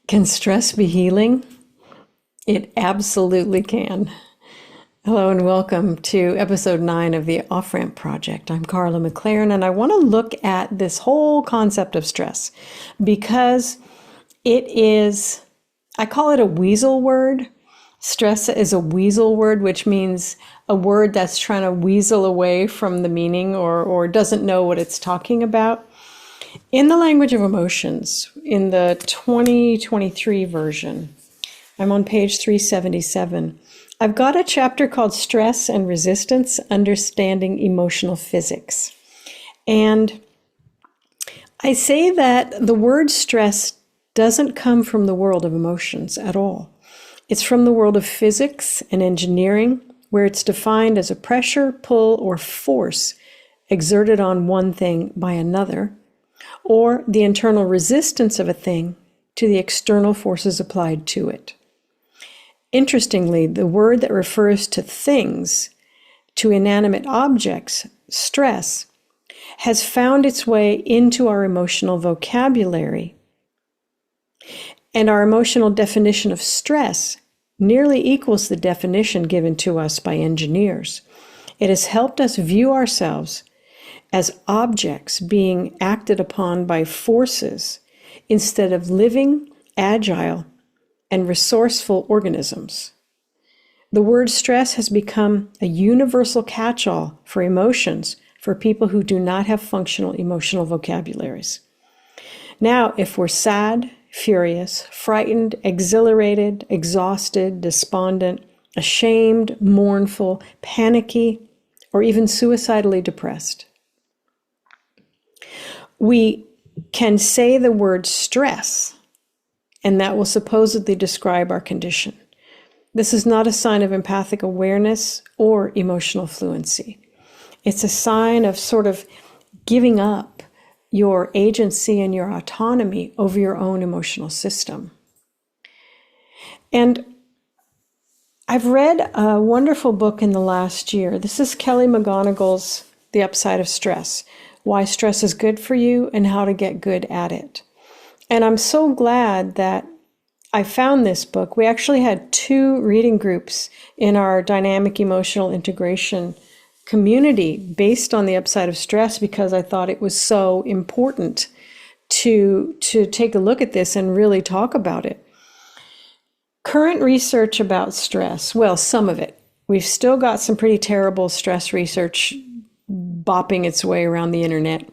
Can stress be healing? It absolutely can. Hello and welcome to episode 9 of the Off-Ramp Project. I'm Carla McLaren, and I want to look at this whole concept of stress because it is, I call it a weasel word. Stress is a weasel word, which means a word that's trying to weasel away from the meaning or doesn't know what it's talking about. In the language of emotions, in the 2023 version, I'm on page 377. I've got a chapter called Stress and Resistance, Understanding Emotional Physics. And I say that the word stress doesn't come from the world of emotions at all. It's from the world of physics and engineering, where it's defined as a pressure, pull, or force exerted on one thing by another, or the internal resistance of a thing to the external forces applied to it. Interestingly, the word that refers to things, to inanimate objects, stress, has found its way into our emotional vocabulary. And our emotional definition of stress nearly equals the definition given to us by engineers. It has helped us view ourselves as objects being acted upon by forces instead of living, agile, and resourceful organisms. The word stress has become a universal catch-all for emotions for people who do not have functional emotional vocabularies. Now, if we're sad, furious, frightened, exhilarated, exhausted, despondent, ashamed, mournful, panicky, or even suicidally depressed, we can say the word stress, and that will supposedly describe our condition. This is not a sign of empathic awareness or emotional fluency. It's a sign of sort of giving up your agency and your autonomy over your own emotional system. And I've read a wonderful book in the last year. This is Kelly McGonigal's The Upside of Stress: Why Stress is Good for You and How to Get Good at It. And I'm so glad that I found this book. We actually had 2 reading groups in our dynamic emotional integration community based on the upside of stress because I thought it was so important to take a look at this and really talk about it. Current research about stress, well, some of it. We've still got some pretty terrible stress research bopping its way around the internet.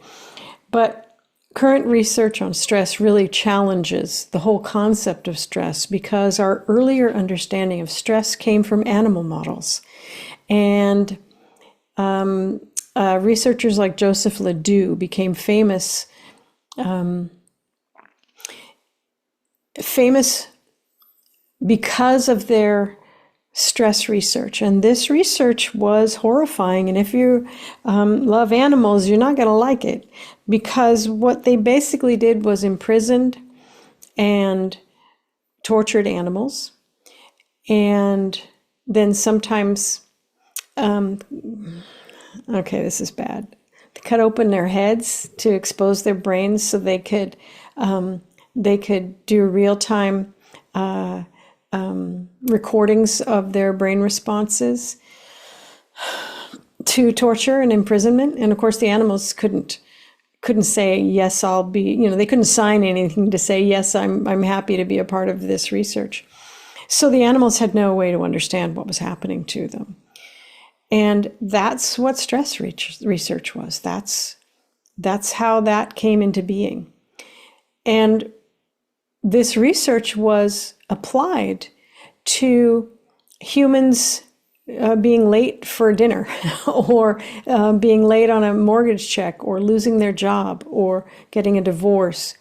But current research on stress really challenges the whole concept of stress because our earlier understanding of stress came from animal models. And researchers like Joseph Ledoux became famous because of their stress research. And this research was horrifying. And if you love animals, you're not going to like it because what they basically did was imprisoned and tortured animals. And then sometimes, okay, this is bad. They cut open their heads to expose their brains so they could do real-time recordings of their brain responses to torture and imprisonment. And of course, the animals couldn't say, yes, I'll be, they couldn't sign anything to say, yes, I'm happy to be a part of this research. So the animals had no way to understand what was happening to them. And that's what stress research was. That's how that came into being. And this research was applied to humans being late for dinner or being late on a mortgage check or losing their job or getting a divorce.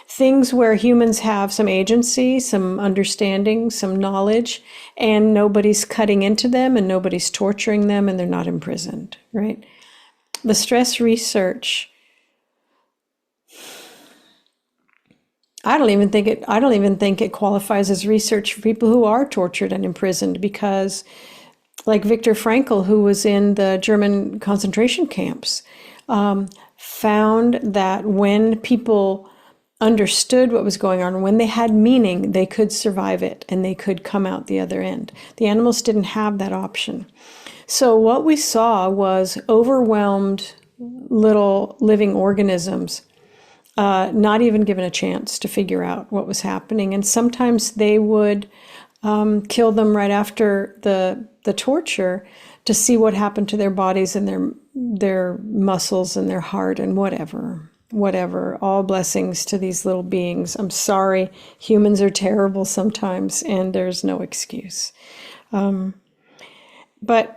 Things where humans have some agency, some understanding, some knowledge, and nobody's cutting into them and nobody's torturing them and they're not imprisoned, right? The stress research, I don't even think it qualifies as research for people who are tortured and imprisoned because, like Viktor Frankl, who was in the German concentration camps, found that when people understood what was going on, when they had meaning, they could survive it and they could come out the other end. The animals didn't have that option. So what we saw was overwhelmed little living organisms, not even given a chance to figure out what was happening. And sometimes they would kill them right after the torture to see what happened to their bodies and their muscles and their heart and whatever. All blessings to these little beings. I'm sorry, humans are terrible sometimes, and there's no excuse. But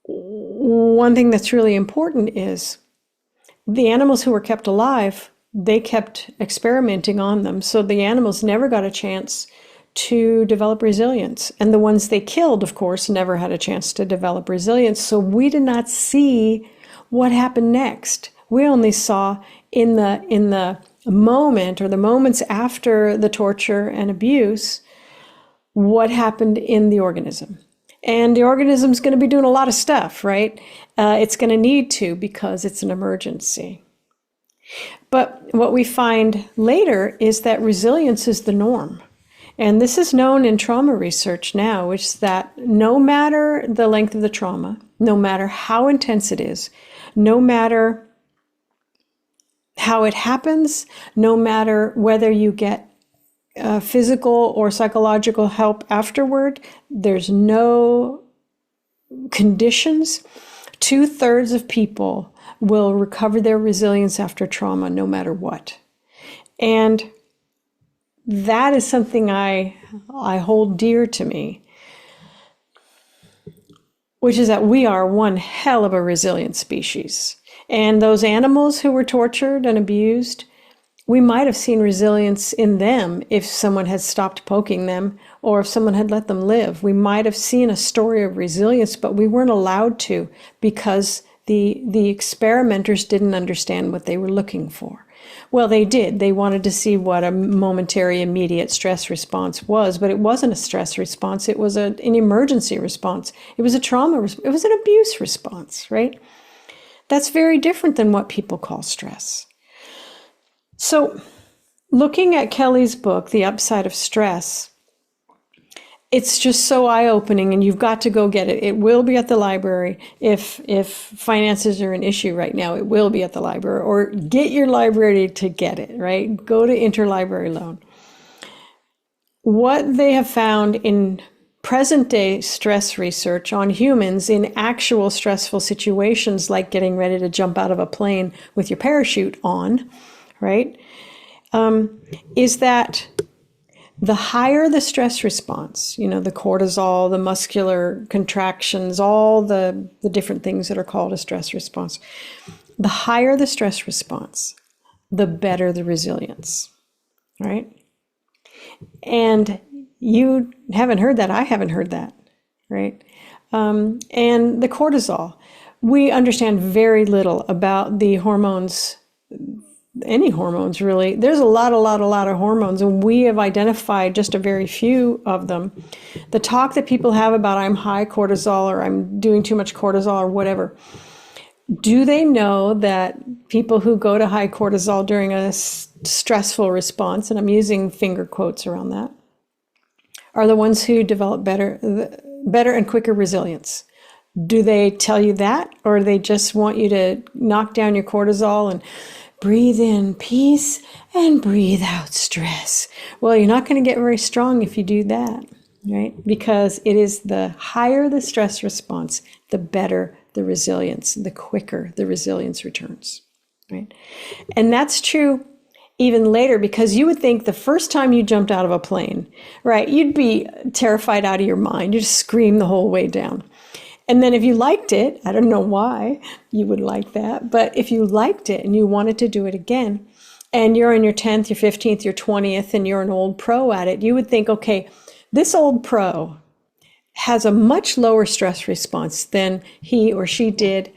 one thing that's really important is the animals who were kept alive, they kept experimenting on them. So the animals never got a chance to develop resilience. And the ones they killed, of course, never had a chance to develop resilience. So we did not see what happened next. We only saw in the moment or the moments after the torture and abuse, what happened in the organism. And the organism's going to be doing a lot of stuff, right? It's going to need to, because it's an emergency. But what we find later is that resilience is the norm. And this is known in trauma research now, which is that no matter the length of the trauma, no matter how intense it is, no matter how it happens, no matter whether you get physical or psychological help afterward, there's no conditions. 2/3 of people will recover their resilience after trauma, no matter what. And that is something I hold dear to me, which is that we are one hell of a resilient species. And those animals who were tortured and abused, we might have seen resilience in them if someone had stopped poking them or if someone had let them live. We might have seen a story of resilience, but we weren't allowed to because the experimenters didn't understand what they were looking for. Well, they did. They wanted to see what a momentary, immediate stress response was, but it wasn't a stress response. It was an emergency response. It was a trauma, it was an abuse response, right? That's very different than what people call stress. So looking at Kelly's book, The Upside of Stress, it's just so eye-opening, and you've got to go get it. It will be at the library. If finances are an issue right now, it will be at the library, or get your library to get it, right? Go to interlibrary loan. What they have found in present-day stress research on humans in actual stressful situations, like getting ready to jump out of a plane with your parachute on, right, is that the higher the stress response, the cortisol, the muscular contractions, all the different things that are called a stress response, the higher the stress response, the better the resilience, right? And you haven't heard that. I haven't heard that, right? And the cortisol, we understand very little about the hormones, any hormones really. There's a lot of hormones, and we have identified just a very few of them. The talk that people have about I'm high cortisol or I'm doing too much cortisol or whatever, do they know that people who go to high cortisol during a stressful response, and I'm using finger quotes around that, are the ones who develop better and quicker resilience? Do they tell you that, or they just want you to knock down your cortisol and breathe in peace and breathe out stress? Well, you're not going to get very strong if you do that, right? Because it is the higher the stress response, the better the resilience, the quicker the resilience returns, right? And that's true even later, because you would think the first time you jumped out of a plane, right, you'd be terrified out of your mind. You'd scream the whole way down. And then if you liked it, I don't know why you would like that, but if you liked it and you wanted to do it again, and you're in your 10th, your 15th, your 20th, and you're an old pro at it, you would think, okay, this old pro has a much lower stress response than he or she did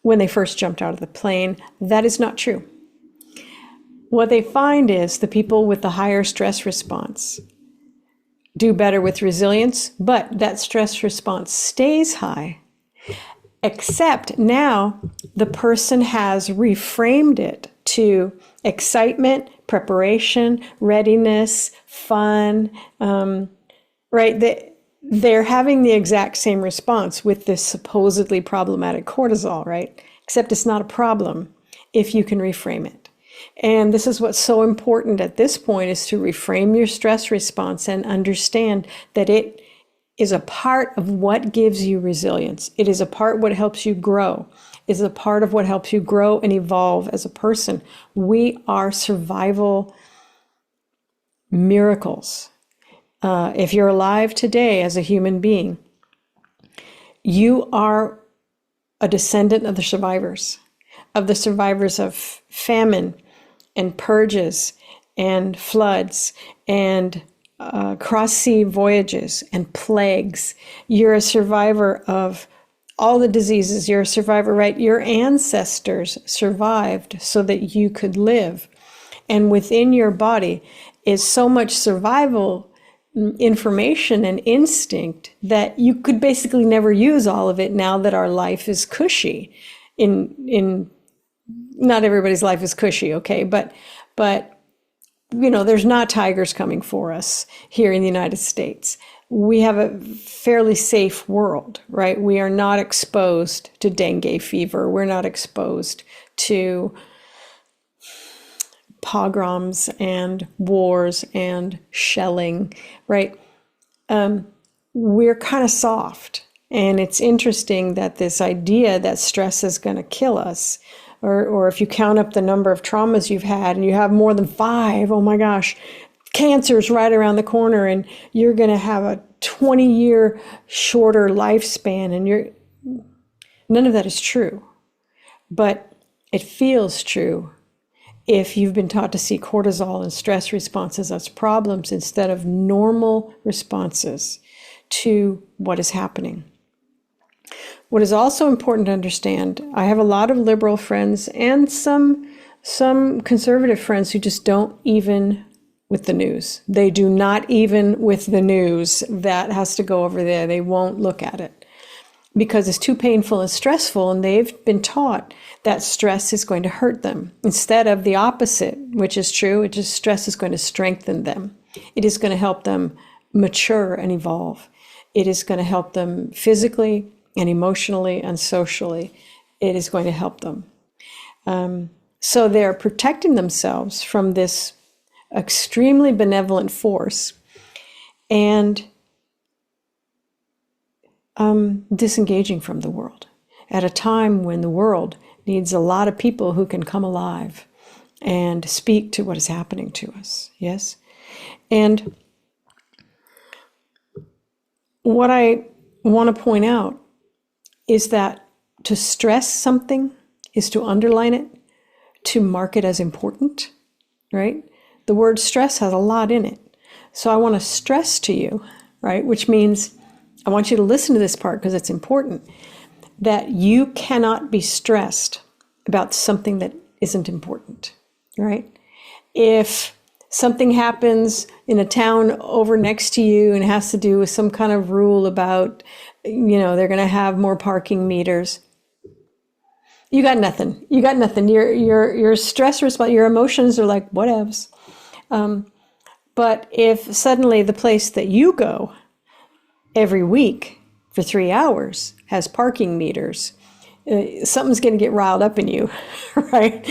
when they first jumped out of the plane. That is not true. What they find is the people with the higher stress response do better with resilience, but that stress response stays high, except now the person has reframed it to excitement, preparation, readiness, fun, right? They're having the exact same response with this supposedly problematic cortisol, right? Except it's not a problem if you can reframe it. And this is what's so important at this point, is to reframe your stress response and understand that it is a part of what gives you resilience. It is a part what helps you grow. It is a part of what helps you grow and evolve as a person. We are survival miracles. If you're alive today as a human being, you are a descendant of the survivors of famine and purges and floods and cross-sea voyages and plagues. You're a survivor of all the diseases. You're a survivor, right? Your ancestors survived so that you could live. And within your body is so much survival information and instinct that you could basically never use all of it now that our life is cushy. In not everybody's life is cushy, okay? But there's not tigers coming for us here in the United States. We have a fairly safe world, right? We are not exposed to dengue fever. We're not exposed to pogroms and wars and shelling, right? We're kind of soft. And it's interesting that this idea that stress is going to kill us, or if you count up the number of traumas you've had and you have more than 5, oh my gosh, cancer's right around the corner and you're going to have a 20-year shorter lifespan, and none of that is true. But it feels true if you've been taught to see cortisol and stress responses as problems instead of normal responses to what is happening. What is also important to understand, I have a lot of liberal friends and some conservative friends who just don't even with the news. They do not even with the news. That has to go over there. They won't look at it because it's too painful and stressful, and they've been taught that stress is going to hurt them instead of the opposite, which is true. It just stress is going to strengthen them. It is going to help them mature and evolve. It is going to help them physically and emotionally and socially. It is going to help them. So they're protecting themselves from this extremely benevolent force and disengaging from the world at a time when the world needs a lot of people who can come alive and speak to what is happening to us. Yes? And what I want to point out is that to stress something is to underline it, to mark it as important, right? The word stress has a lot in it. So I want to stress to you, right, which means I want you to listen to this part because it's important, that you cannot be stressed about something that isn't important, right? If something happens in a town over next to you and has to do with some kind of rule about, they're going to have more parking meters, you got nothing. You got nothing. Your stress response, your emotions are like, whatevs. But if suddenly the place that you go every week for 3 hours has parking meters, something's going to get riled up in you, right?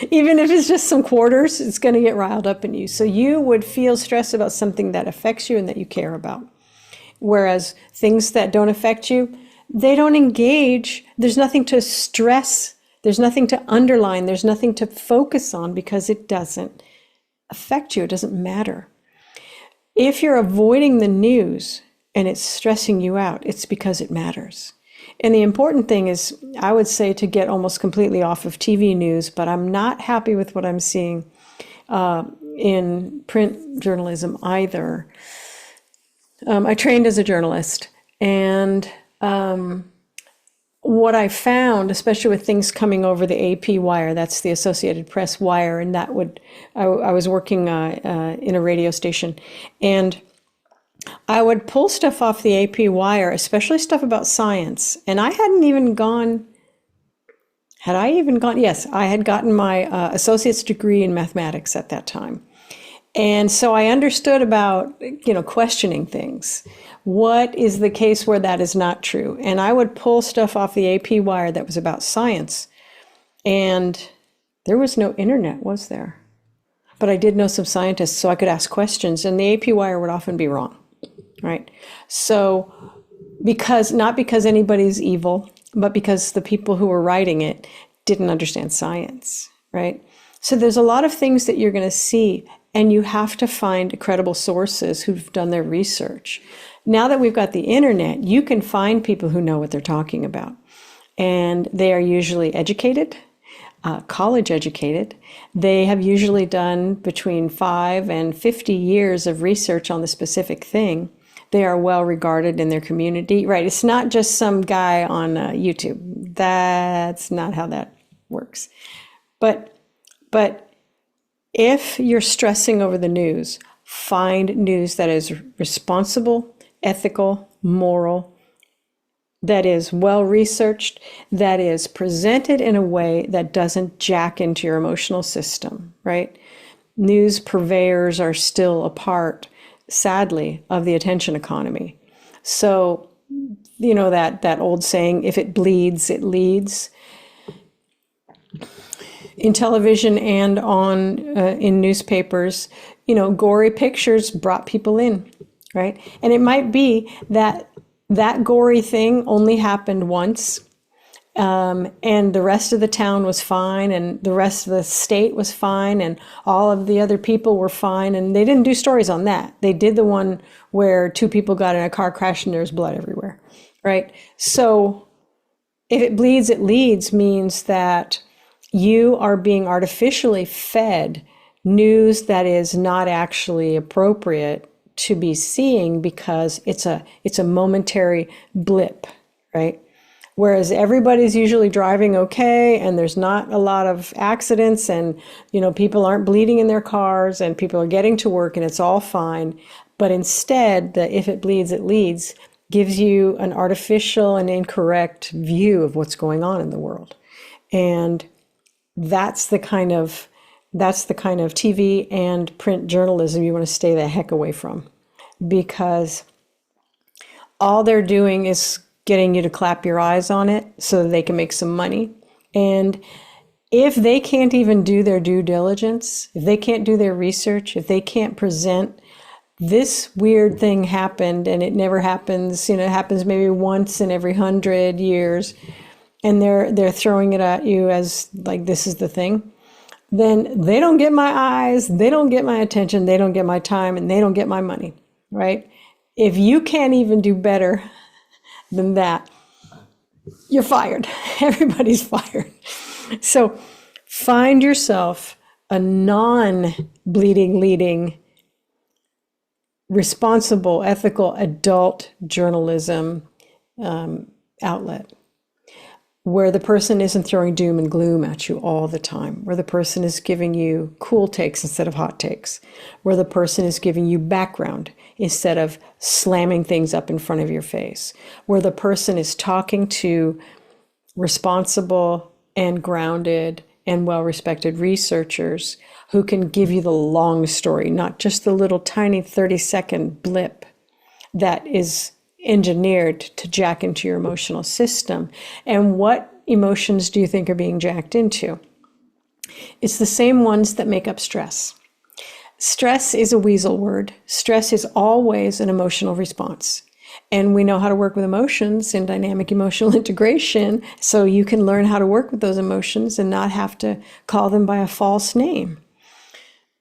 Even if it's just some quarters, it's going to get riled up in you. So you would feel stressed about something that affects you and that you care about. Whereas things that don't affect you, they don't engage. There's nothing to stress. There's nothing to underline. There's nothing to focus on because it doesn't affect you. It doesn't matter. If you're avoiding the news and it's stressing you out, it's because it matters. And the important thing is, I would say, to get almost completely off of TV news, but I'm not happy with what I'm seeing in print journalism either. I trained as a journalist, and what I found, especially with things coming over the AP wire, that's the Associated Press wire, and I was working in a radio station, and I would pull stuff off the AP wire, especially stuff about science, and I hadn't even gone Had I even gone? Yes, I had gotten my associate's degree in mathematics at that time. And so I understood about, questioning things. What is the case where that is not true? And I would pull stuff off the AP wire that was about science. And there was no internet, was there? But I did know some scientists, so I could ask questions. And the AP wire would often be wrong, right? So not because anybody's evil, but because the people who were writing it didn't understand science, right? So there's a lot of things that you're going to see, and you have to find credible sources who've done their research. Now that we've got the internet, you can find people who know what they're talking about. And they are usually educated, college educated. They have usually done between 5 and 50 years of research on the specific thing. They are well regarded in their community, right? It's not just some guy on YouTube. That's not how that works. But if you're stressing over the news, find news that is responsible, ethical, moral, that is well researched, that is presented in a way that doesn't jack into your emotional system, right? News purveyors are still a part, sadly, of the attention economy. So, that old saying, if it bleeds, it leads. In television and in newspapers, gory pictures brought people in, right? And it might be that gory thing only happened once, and the rest of the town was fine, and the rest of the state was fine, and all of the other people were fine, and they didn't do stories on that. They did the one where 2 people got in a car crash and there's blood everywhere, right? So if it bleeds, it leads means that you are being artificially fed news that is not actually appropriate to be seeing because it's a momentary blip, right? Whereas everybody's usually driving okay, and there's not a lot of accidents, and people aren't bleeding in their cars, and people are getting to work, and it's all fine. But instead, the if it bleeds, it leads gives you an artificial and incorrect view of what's going on in the world. And that's the kind of TV and print journalism you want to stay the heck away from, because all they're doing is getting you to clap your eyes on it so that they can make some money. And if they can't even do their due diligence, if they can't do their research, if they can't present this weird thing happened and it never happens, it happens maybe once in every 100 years, and they're throwing it at you as like, this is the thing, then they don't get my eyes, they don't get my attention, they don't get my time, and they don't get my money, right? If you can't even do better than that, you're fired. Everybody's fired. So find yourself a non-bleeding, leading, responsible, ethical, adult journalism outlet, where the person isn't throwing doom and gloom at you all the time, where the person is giving you cool takes instead of hot takes, where the person is giving you background instead of slamming things up in front of your face, where the person is talking to responsible and grounded and well-respected researchers who can give you the long story, not just the little tiny 30-second blip that is engineered to jack into your emotional system. And what emotions do you think are being jacked into? It's the same ones that make up stress. Stress is a weasel word. Stress is always an emotional response. And we know how to work with emotions in dynamic emotional integration, so you can learn how to work with those emotions and not have to call them by a false name.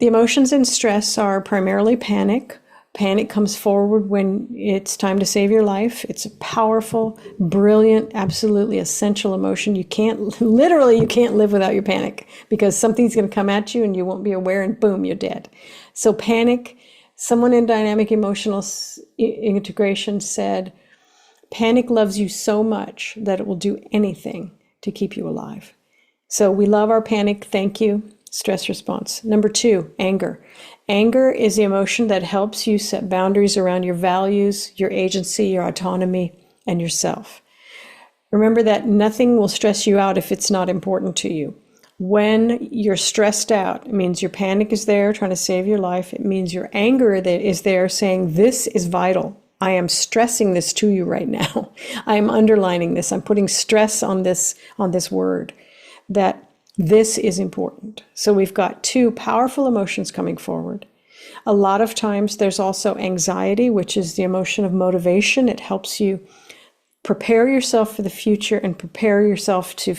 The emotions in stress are primarily panic. Panic comes forward when it's time to save your life. It's a powerful, brilliant, absolutely essential emotion. You can't live without your panic, because something's going to come at you and you won't be aware, and boom, you're dead. So panic, someone in dynamic emotional integration said, panic loves you so much that it will do anything to keep you alive. So we love our panic. Thank you. Stress response. Number 2, anger. Anger is the emotion that helps you set boundaries around your values, your agency, your autonomy, and yourself. Remember that nothing will stress you out if it's not important to you. When you're stressed out, it means your panic is there trying to save your life. It means your anger is there saying, this is vital. I am stressing this to you right now. I am underlining this. I'm putting stress on this word, that this is important. So we've got two powerful emotions coming forward. A lot of times there's also anxiety, which is the emotion of motivation. It helps you prepare yourself for the future and prepare yourself to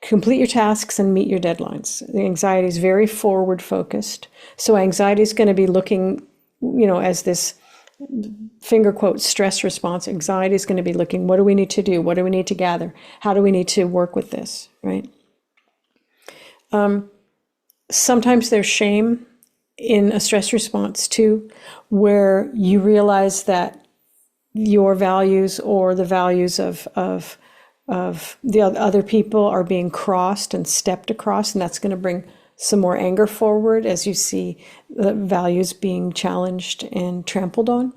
complete your tasks and meet your deadlines. The anxiety is very forward focused. So anxiety is going to be looking, as this finger quote stress response. Anxiety is going to be looking, what do we need to do? What do we need to gather? How do we need to work with this, right? Sometimes there's shame in a stress response too, where you realize that your values or the values of the other people are being crossed and stepped across, and that's going to bring some more anger forward as you see the values being challenged and trampled on,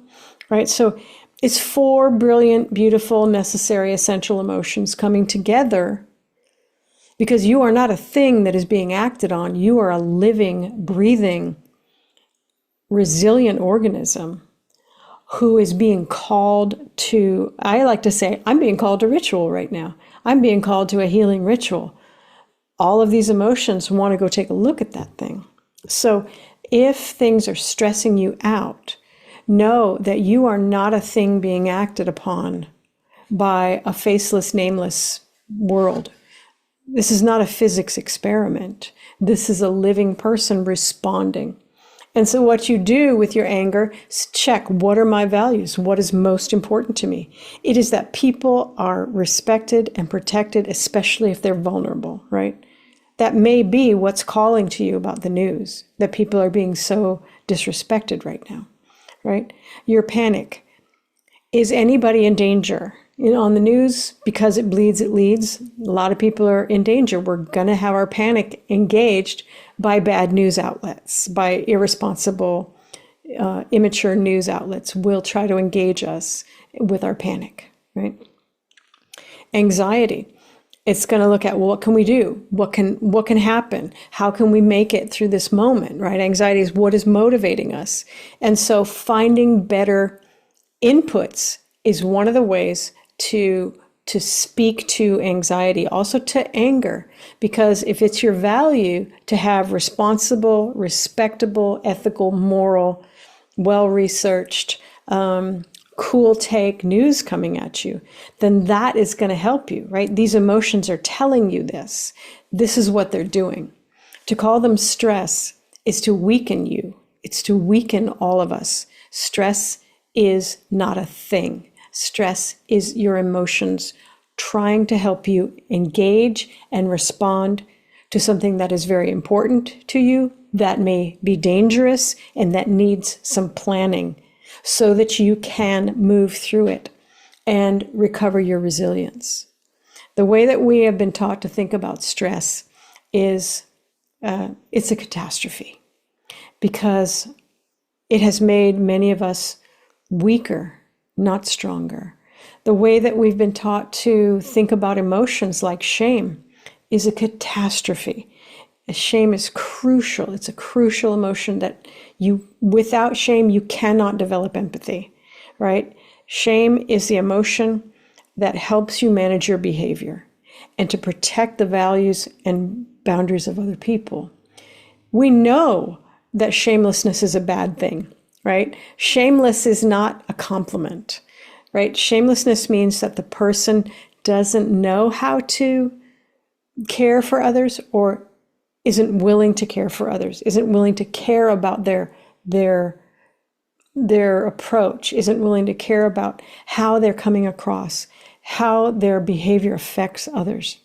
right? So it's four brilliant, beautiful, necessary, essential emotions coming together, because you are not a thing that is being acted on. You are a living, breathing, resilient organism who is being called to, I like to say, I'm being called to ritual right now. I'm being called to a healing ritual. All of these emotions want to go take a look at that thing. So if things are stressing you out, know that you are not a thing being acted upon by a faceless, nameless world. This is not a physics experiment. This is a living person responding. And so what you do with your anger is check, what are my values? What is most important to me? It is that people are respected and protected, especially if they're vulnerable, right? That may be what's calling to you about the news, that people are being so disrespected right now, right? Your panic. Is anybody in danger? On the news, because it bleeds, it leads. A lot of people are in danger. We're going to have our panic engaged by bad news outlets, by irresponsible, immature news outlets will try to engage us with our panic, right? Anxiety. It's going to look at, well, what can we do? What can happen? How can we make it through this moment, right? Anxiety is what is motivating us. And so finding better inputs is one of the ways to speak to anxiety, also to anger, because if it's your value to have responsible, respectable, ethical, moral, well-researched, cool take news coming at you, then that is going to help you, right? These emotions are telling you this. This is what they're doing. To call them stress is to weaken you. It's to weaken all of us. Stress is not a thing. Stress is your emotions trying to help you engage and respond to something that is very important to you, that may be dangerous, and that needs some planning so that you can move through it and recover your resilience. The way that we have been taught to think about stress is it's a catastrophe, because it has made many of us weaker, not stronger. The way that we've been taught to think about emotions like shame is a catastrophe. Shame is crucial. It's a crucial emotion that without shame, you cannot develop empathy, right? Shame is the emotion that helps you manage your behavior and to protect the values and boundaries of other people. We know that shamelessness is a bad thing, right? Shameless is not a compliment, right? Shamelessness means that the person doesn't know how to care for others, or isn't willing to care for others, isn't willing to care about their approach, isn't willing to care about how they're coming across, how their behavior affects others.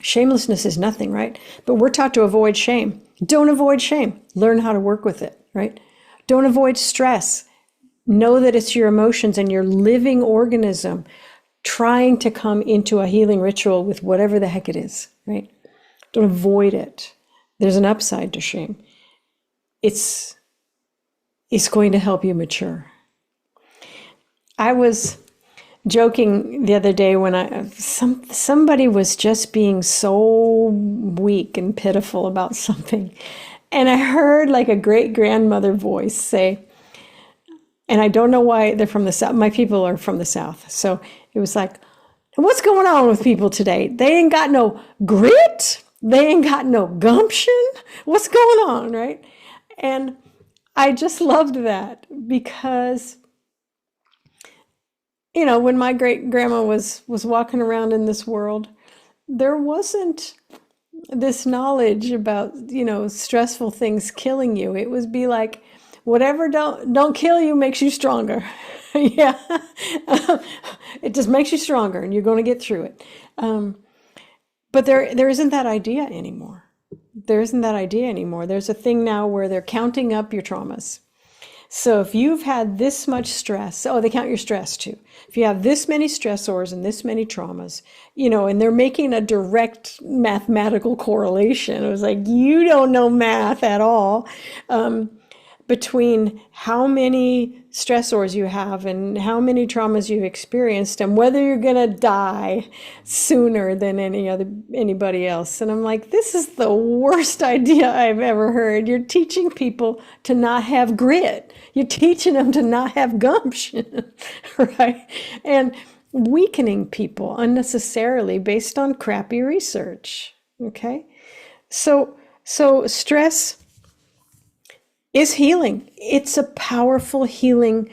Shamelessness is nothing, right? But we're taught to avoid shame. Don't avoid shame. Learn how to work with it, right? Don't avoid stress. Know that it's your emotions and your living organism trying to come into a healing ritual with whatever the heck it is, right? Don't avoid it. There's an upside to shame. It's going to help you mature. I was joking the other day when somebody was just being so weak and pitiful about something. And I heard like a great grandmother voice say, and I don't know why they're from the South. My people are from the South. So it was like, what's going on with people today? They ain't got no grit. They ain't got no gumption. What's going on, right? And I just loved that because, you know, when my great grandma was walking around in this world, there wasn't this knowledge about, you know, stressful things killing you. It would be like, whatever don't kill you makes you stronger. Yeah. It just makes you stronger and you're going to get through it. But there isn't that idea anymore. There isn't that idea anymore. There's a thing now where they're counting up your traumas. So if you've had this much stress, they count your stress too. If you have this many stressors and this many traumas, you know, and they're making a direct mathematical correlation. It was like, you don't know math at all. Between how many stressors you have and how many traumas you've experienced and whether you're going to die sooner than anybody else. And I'm like, this is the worst idea I've ever heard. You're teaching people to not have grit. You're teaching them to not have gumption, right? And weakening people unnecessarily based on crappy research, okay? So stress is healing. It's a powerful healing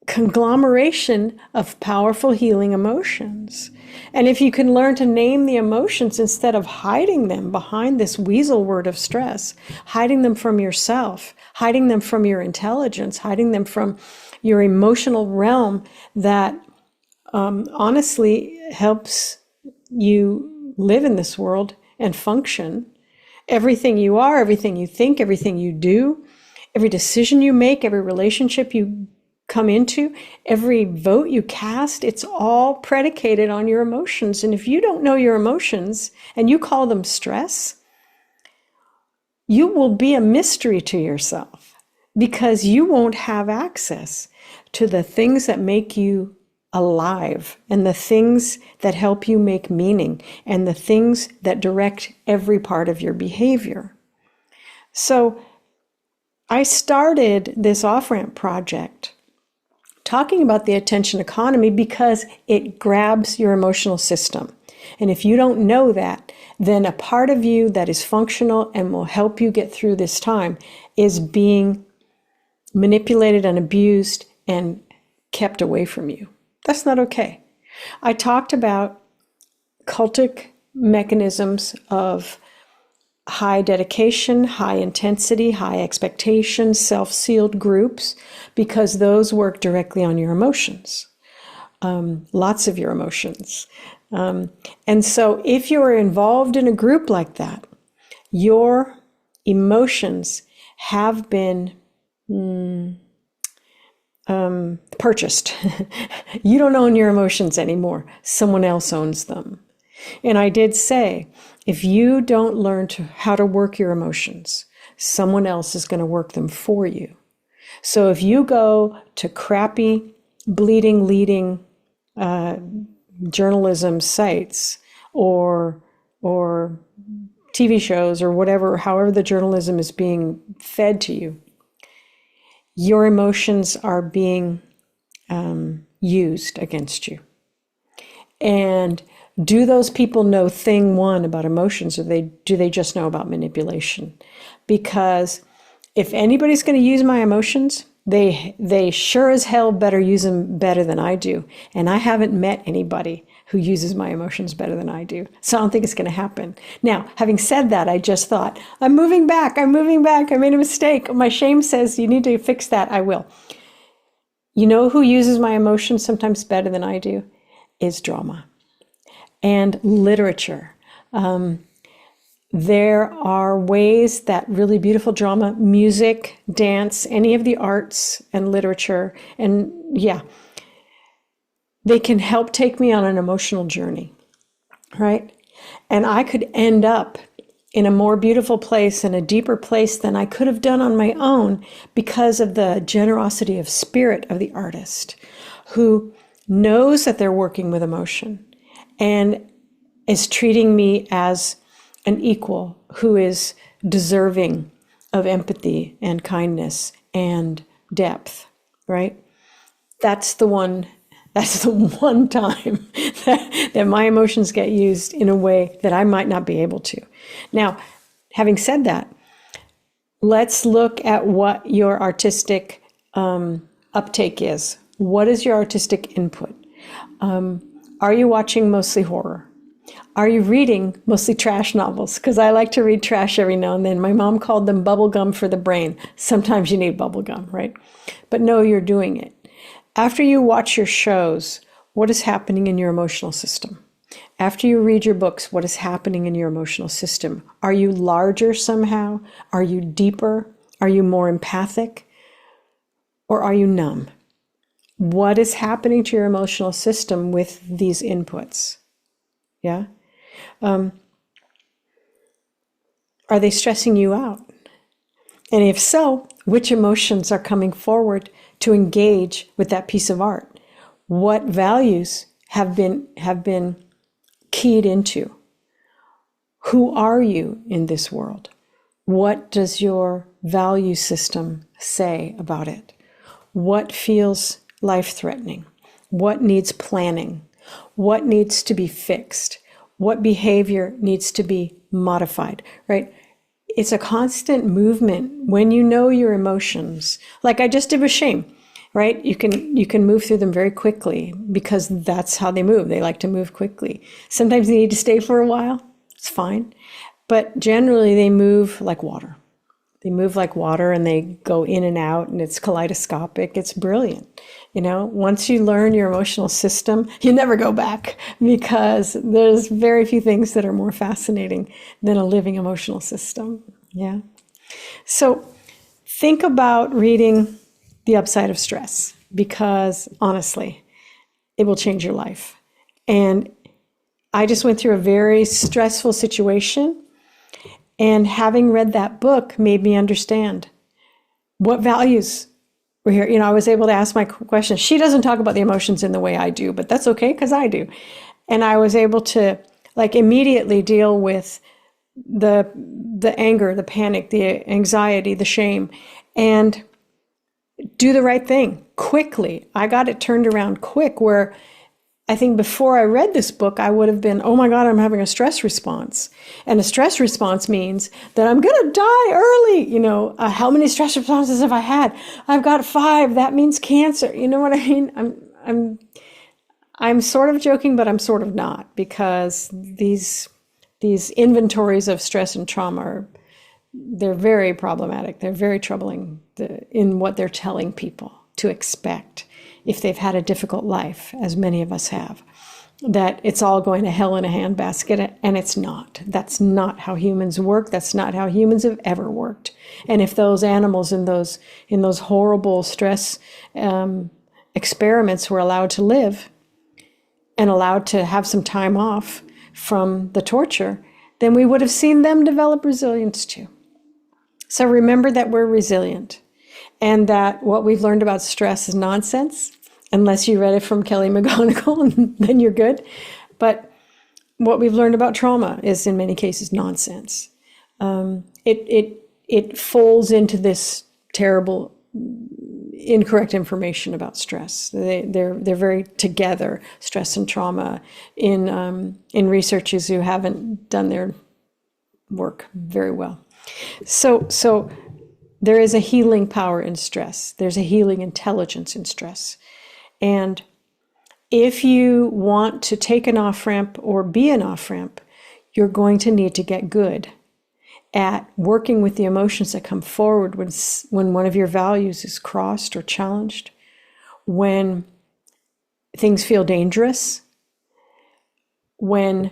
conglomeration of powerful healing emotions. And if you can learn to name the emotions instead of hiding them behind this weasel word of stress, hiding them from yourself, hiding them from your intelligence, hiding them from your emotional realm that honestly helps you live in this world and function. Everything you are, everything you think, everything you do, every decision you make, every relationship you come into, every vote you cast, it's all predicated on your emotions. And if you don't know your emotions and you call them stress, you will be a mystery to yourself because you won't have access to the things that make you alive and the things that help you make meaning and the things that direct every part of your behavior. So I started this off-ramp project talking about the attention economy because it grabs your emotional system. And if you don't know that, then a part of you that is functional and will help you get through this time is being manipulated and abused and kept away from you. That's not okay. I talked about cultic mechanisms of high dedication, high intensity, high expectation, self-sealed groups, because those work directly on your emotions, lots of your emotions. And so if you're involved in a group like that, your emotions have been purchased. You don't own your emotions anymore. Someone else owns them. And I did say, if you don't learn how to work your emotions, someone else is going to work them for you. So if you go to crappy, bleeding, leading journalism sites or TV shows or whatever, however the journalism is being fed to you, your emotions are being used against you. And do those people know thing one about emotions, or do they just know about manipulation? Because if anybody's going to use my emotions, they sure as hell better use them better than I do. And I haven't met anybody who uses my emotions better than I do. So I don't think it's going to happen. Now, having said that, I just thought, I'm moving back. I made a mistake. My shame says you need to fix that. I will. You know who uses my emotions sometimes better than I do? Is drama and literature. There are ways that really beautiful drama, music, dance, any of the arts and literature, and they can help take me on an emotional journey, right? And I could end up in a more beautiful place and a deeper place than I could have done on my own because of the generosity of spirit of the artist. who knows that they're working with emotion and is treating me as an equal who is deserving of empathy and kindness and depth, right? That's the one time that my emotions get used in a way that I might not be able to. Now, having said that, let's look at what your artistic uptake is. What is your artistic input? Are you watching mostly horror? Are you reading mostly trash novels? Because I like to read trash every now and then. My mom called them bubble gum for the brain. Sometimes you need bubble gum, right? But no, you're doing it. After you watch your shows, what is happening in your emotional system? After you read your books, what is happening in your emotional system? Are you larger somehow? Are you deeper? Are you more empathic? Or are you numb? What is happening to your emotional system with these inputs? Yeah? Are they stressing you out? And if so, which emotions are coming forward to engage with that piece of art? What values have been keyed into? Who are you in this world? What does your value system say about it? What feels life-threatening? What needs planning? What needs to be fixed? What behavior needs to be modified, right? It's a constant movement when you know your emotions. Like I just did with shame, right? You can move through them very quickly because that's how they move. They like to move quickly. Sometimes they need to stay for a while. It's fine. But generally they move like water. They move like water and they go in and out and it's kaleidoscopic. It's brilliant. You know, once you learn your emotional system, you never go back because there's very few things that are more fascinating than a living emotional system. Yeah. So think about reading The Upside of Stress because honestly, it will change your life. And I just went through a very stressful situation. And having read that book made me understand what values were here. You know, I was able to ask my questions. She doesn't talk about the emotions in the way I do, but that's okay because I do. And I was able to like immediately deal with the anger, the panic, the anxiety, the shame, and do the right thing quickly. I got it turned around quick where I think before I read this book, I would have been, oh my God, I'm having a stress response. And a stress response means that I'm going to die early. You know, how many stress responses have I had? I've got 5. That means cancer. You know what I mean? I'm sort of joking, but I'm sort of not because these inventories of stress and trauma they're very problematic. They're very troubling in what they're telling people to expect if they've had a difficult life, as many of us have, that it's all going to hell in a handbasket, and it's not. That's not how humans work. That's not how humans have ever worked. And if those animals in those horrible stress experiments were allowed to live and allowed to have some time off from the torture, then we would have seen them develop resilience too. So remember that we're resilient and that what we've learned about stress is nonsense, unless you read it from Kelly McGonigal, and then you're good. But what we've learned about trauma is in many cases nonsense. It folds into this terrible, incorrect information about stress. They're very together, stress and trauma, in researchers who haven't done their work very well. So there is a healing power in stress. There's a healing intelligence in stress. And if you want to take an off-ramp or be an off-ramp, you're going to need to get good at working with the emotions that come forward when one of your values is crossed or challenged, when things feel dangerous, when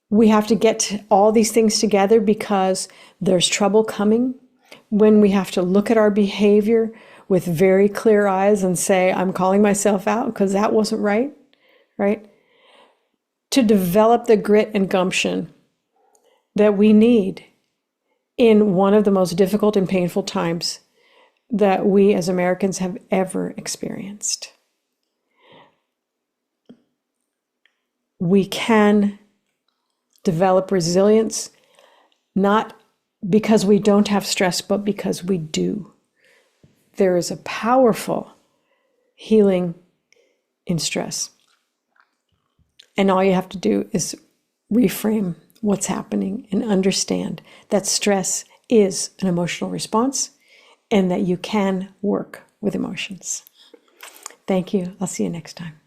we have to get all these things together because there's trouble coming, when we have to look at our behavior with very clear eyes and say, I'm calling myself out because that wasn't right, right? To develop the grit and gumption that we need in one of the most difficult and painful times that we as Americans have ever experienced. we can develop resilience, not because we don't have stress, but because we do. There is a powerful healing in stress. And all you have to do is reframe what's happening and understand that stress is an emotional response and that you can work with emotions. Thank you. I'll see you next time.